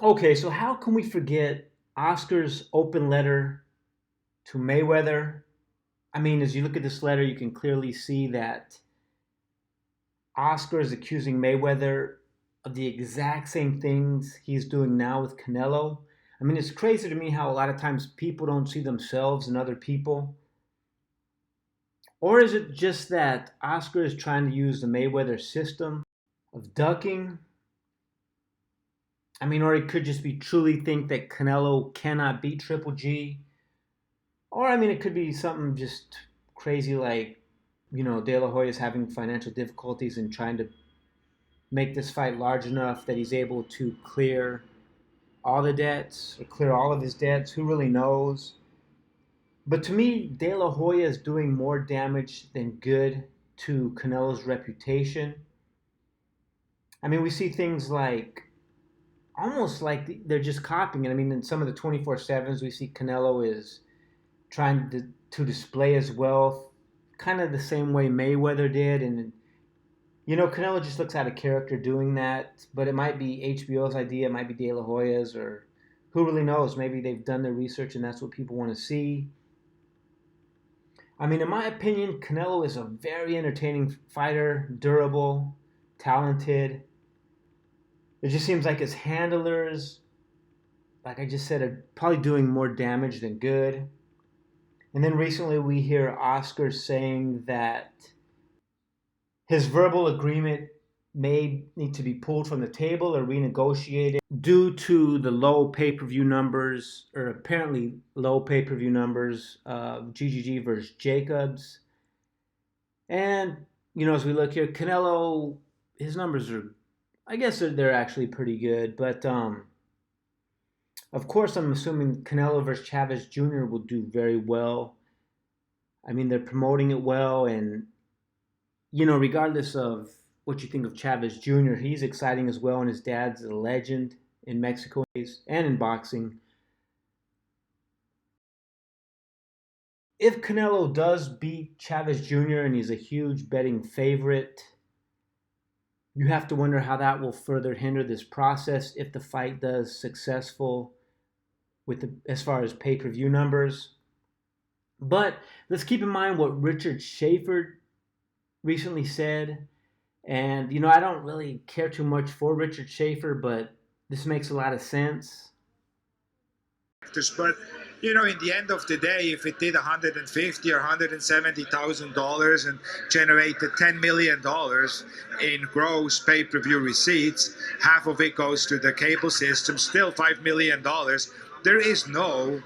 Okay, so how can we forget Oscar's open letter to Mayweather? I mean, as you look at this letter, you can clearly see that Oscar is accusing Mayweather of the exact same things he's doing now with Canelo. I mean, it's crazy to me how a lot of times people don't see themselves in other people. Or is it just that Oscar is trying to use the Mayweather system of ducking? I mean, or it could just be truly think that Canelo cannot beat Triple G. Or, I mean, it could be something just crazy like, De La Hoya is having financial difficulties and trying to make this fight large enough that he's able to clear all the debts or clear all of his debts. Who really knows? But to me, De La Hoya is doing more damage than good to Canelo's reputation. I mean, we see things like almost like they're just copying it. I mean, in some of the 24/7s, we see Canelo is trying to display his wealth, kind of the same way Mayweather did. And, Canelo just looks out of character doing that. But it might be HBO's idea, it might be De La Hoya's, or who really knows? Maybe they've done their research and that's what people want to see. I mean, in my opinion, Canelo is a very entertaining fighter, durable, talented. It just seems like his handlers, like I just said, are probably doing more damage than good. And then recently we hear Oscar saying that his verbal agreement may need to be pulled from the table or renegotiated due to the low pay per view numbers, or apparently low pay per view numbers of GGG versus Jacobs. And, as we look here, Canelo, his numbers are, I guess they're actually pretty good. But of course, I'm assuming Canelo versus Chavez Jr. will do very well. I mean, they're promoting it well, and regardless of what you think of Chavez Jr., he's exciting as well, and his dad's a legend in Mexico and in boxing. If Canelo does beat Chavez Jr. and he's a huge betting favorite, you have to wonder how that will further hinder this process if the fight does successful as far as pay-per-view numbers. But let's keep in mind what Richard Schaefer recently said. And, I don't really care too much for Richard Schaefer, but this makes a lot of sense. But in the end of the day, if it did 150 or $170,000 and generated $10 million in gross pay-per-view receipts, half of it goes to the cable system, still $5 million. There is no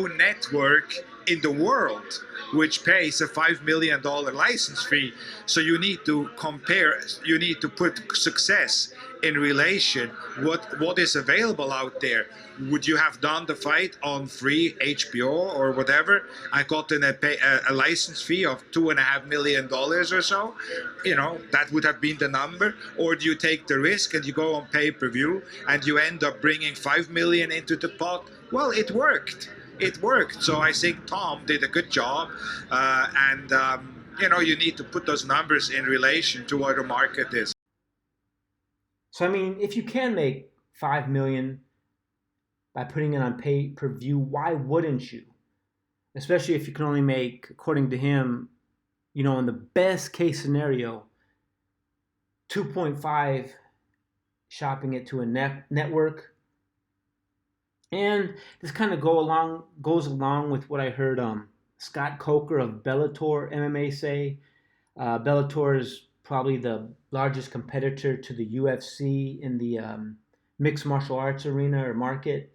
network in the world which pays a $5 million license fee. So you need to compare, you need to put success in relation what is available out there. Would you have done the fight on free HBO or whatever? I got a license fee of $2.5 million or so. That would have been the number. Or do you take the risk and you go on pay-per-view and you end up bringing $5 million into the pot? Well, it worked. It worked. So I think Tom did a good job, and you need to put those numbers in relation to what the market is. So, I mean, if you can make $5 million by putting it on pay-per-view, why wouldn't you? Especially if you can only make, according to him, in the best case scenario, 2.5 shopping it to a network. And this kind of goes along with what I heard Scott Coker of Bellator MMA say. Bellator is probably the largest competitor to the UFC in the mixed martial arts arena or market.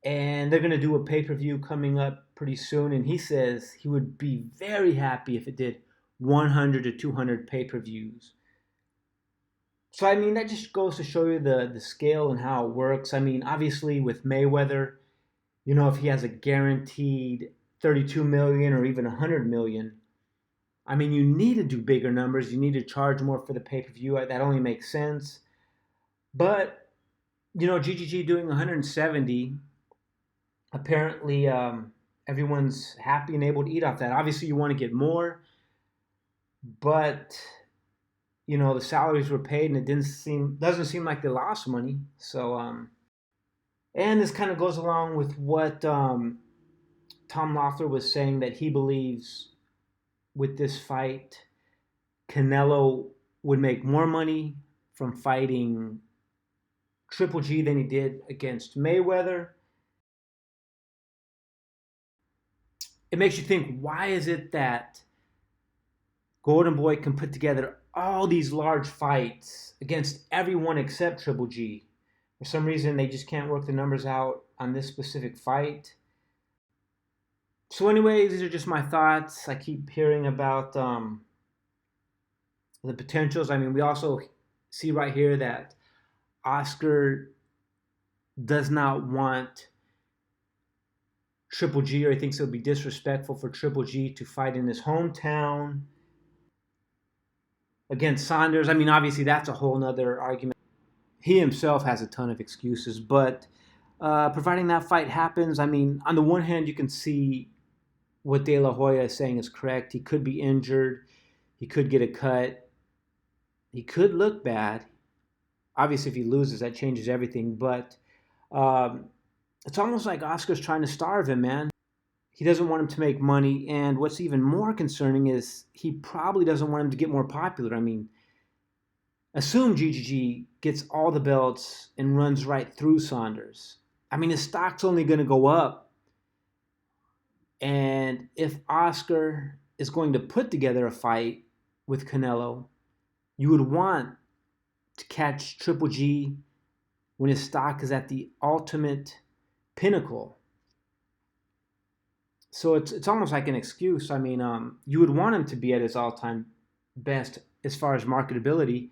And they're going to do a pay-per-view coming up pretty soon. And he says he would be very happy if it did 100 to 200 pay-per-views. So, I mean, that just goes to show you the scale and how it works. I mean, obviously with Mayweather, if he has a guaranteed 32 million or even 100 million, I mean, you need to do bigger numbers. You need to charge more for the pay-per-view. That only makes sense. But, GGG doing 170, apparently everyone's happy and able to eat off that. Obviously, you want to get more, but the salaries were paid, and it doesn't seem like they lost money. So, and this kind of goes along with what Tom Loeffler was saying, that he believes with this fight, Canelo would make more money from fighting Triple G than he did against Mayweather. It makes you think, why is it that Golden Boy can put together all these large fights against everyone except Triple G? For some reason, they just can't work the numbers out on this specific fight. So anyways, these are just my thoughts. I keep hearing about the potentials. I mean, we also see right here that Oscar does not want Triple G, or he thinks it would be disrespectful for Triple G to fight in his hometown against Saunders. I mean, obviously, that's a whole nother argument. He himself has a ton of excuses, but providing that fight happens, I mean, on the one hand, you can see what De La Hoya is saying is correct. He could be injured. He could get a cut. He could look bad. Obviously, if he loses, that changes everything. But it's almost like Oscar's trying to starve him, man. He doesn't want him to make money. And what's even more concerning is he probably doesn't want him to get more popular. I mean, assume GGG gets all the belts and runs right through Saunders. I mean, his stock's only going to go up. And if Oscar is going to put together a fight with Canelo, you would want to catch Triple G when his stock is at the ultimate pinnacle. So it's almost like an excuse. I mean, you would want him to be at his all-time best as far as marketability.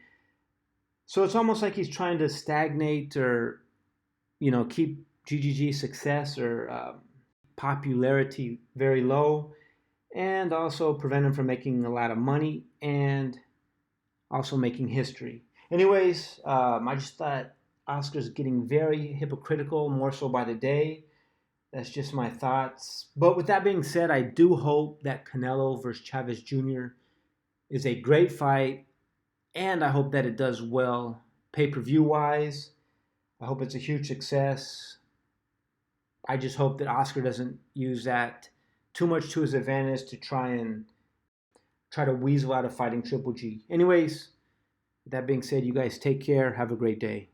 So it's almost like he's trying to stagnate, or keep GGG's success or popularity very low, and also prevent him from making a lot of money and also making history. Anyways, I just thought Oscar's getting very hypocritical, more so by the day. That's just my thoughts. But with that being said, I do hope that Canelo versus Chavez Jr. is a great fight, and I hope that it does well pay-per-view wise. I hope it's a huge success. I just hope that Oscar doesn't use that too much to his advantage to try to weasel out of fighting Triple G. Anyways, with that being said, you guys take care. Have a great day.